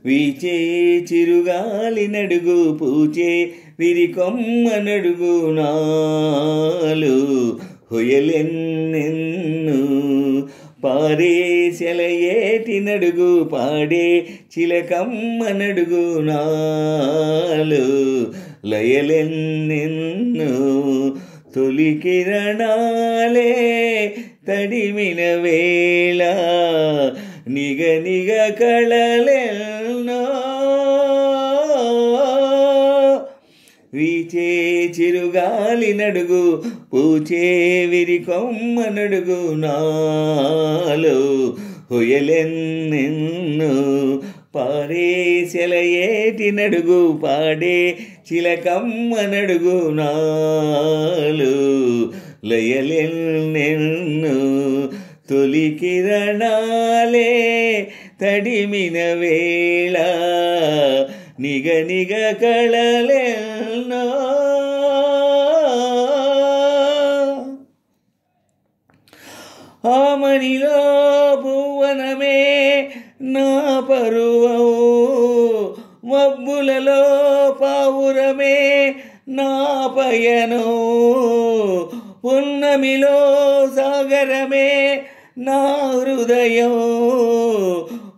వీచే చిరుగాలి నడుగు పూచే విరికొమ్మ నడుగు నాలు హొయలెన్నెన్ను పారే సెలయేటి నడుగు పాడే చిలకమ్మ నడుగు నాలు లయలెన్నెన్ను తొలి కిరణాలే తడిమిన వేళ నిగ నిగ కళలెన్నో వీచే చిరుగాలి నడుగు పూచే విరికొమ్మ నడుగు నాలో హొయలెన్నెన్ను పారే సెలయేటి నడుగు పాడే చిలకమ్మ నడుగు నాలు లయలెన్నెన్ను తొలి కిరణాలే తడిమిన వేళ నిగ నిగ కళలెన్నో ఆమనిలో భువనమే నా పరువవు మబ్బులలో పావురమే నా పయనం పున్నమిలో సాగరమే నా హృదయం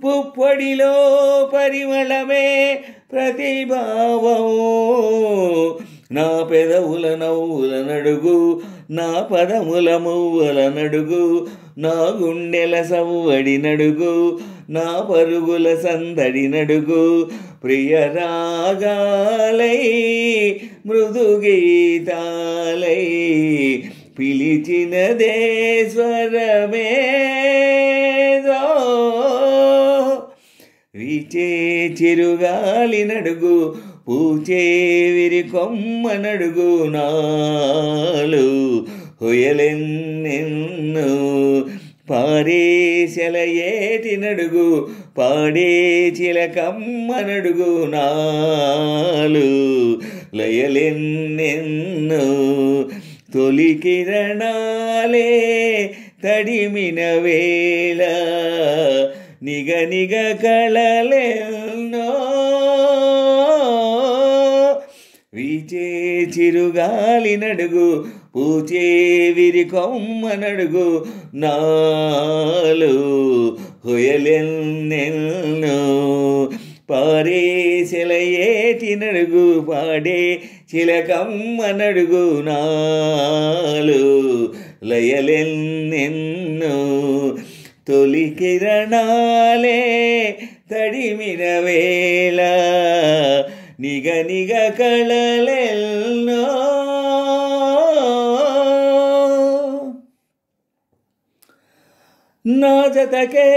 పుప్పొడిలో పరిమళమే ప్రతిభావం నా పెదవుల నవ్వుల నడుగు నా పదముల మువ్వల నడుగు నా గుండెల సవ్వడి నడుగు నా పరుగుల సందడి నడుగు ప్రియరాగాలై మృదు గీతాలై పిలిచినదే స్వరమేదో వీచే చిరుగాలి నడుగు పూచే విరికొమ్మ నడుగు నాలు హొయలెన్నెన్ను పారే సెలయేటి నడుగు పాడే చిలకమ్మ నడుగు నాలు లయలెన్నెన్ను తొలి కిరణాలే తడిమిన వేళ నిగ నిగ కళలెన్నో వీచే చిరుగాలి నడుగు పూచే విరికొమ్మ నడుగు నాలు హొయలెన్నెన్ను పారే సెలయేటి నడుగు పాడే చిలకమ్మ నడుగు నాలు లయలెన్నెన్ను తొలి కిరణాలే తడిమిన వేళ నిగ నిగ కళలెన్నో నా జతకే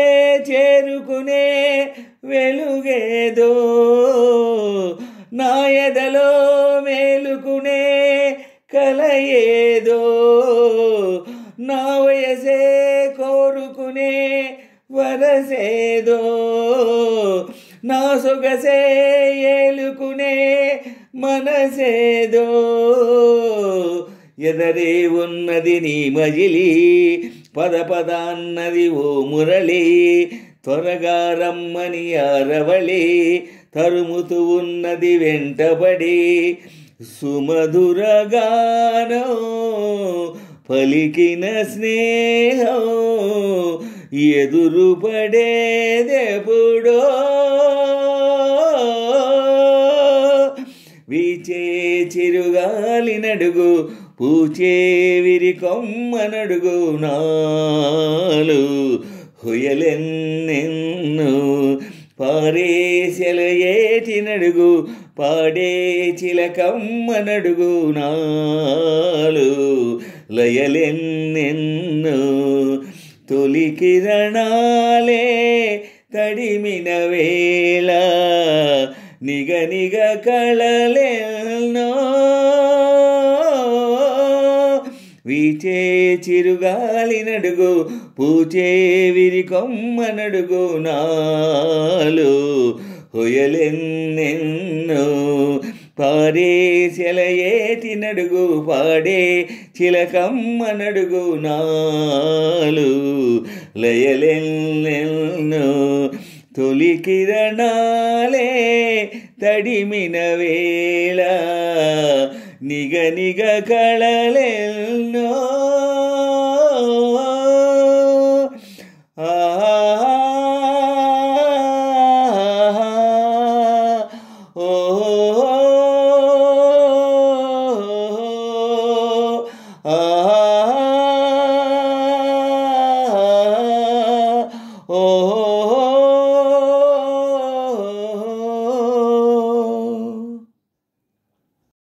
చేరుకునే వెలుగేదో నా ఎదలో మేలుకునే కలయేదో నా వయసే కోరుకునే వరసేదో నా సొగసే ఏలుకునే మనసేదో ఎదరే ఉన్నది నీ మజిలి పద పద అన్నది ఓ మురళి త్వరగా రమ్మని అరవళి తరుముతూ ఉన్నది వెంటబడి సుమధురగానం పలికిన స్నేహం ఎదురు పడేదెప్పుడో వీచే చిరుగాలి నడుగు పూచే విరికొమ్మ నడుగు నాలు హొయలెన్నెన్ను పారే సెలయేటి నడుగు పాడే చిలకమ్మ నడుగు నాలు లయలెన్నెన్ను తొలి కిరణాలే తడిమిన వేళ నిగ నిగ కళలెన్నో వీచే చిరుగాలి నడుగు పూచే విరికొమ్మ నడుగు నాలు హొయలెన్నెన్నో పాడే సెలయేటి నడుగు పాడే చిలకమ్మ నడుగు నాలు లయలెన్నెన్నో తొలి కిరణాలే తడిమిన వేళ నిగ నిగ కళలెన్నో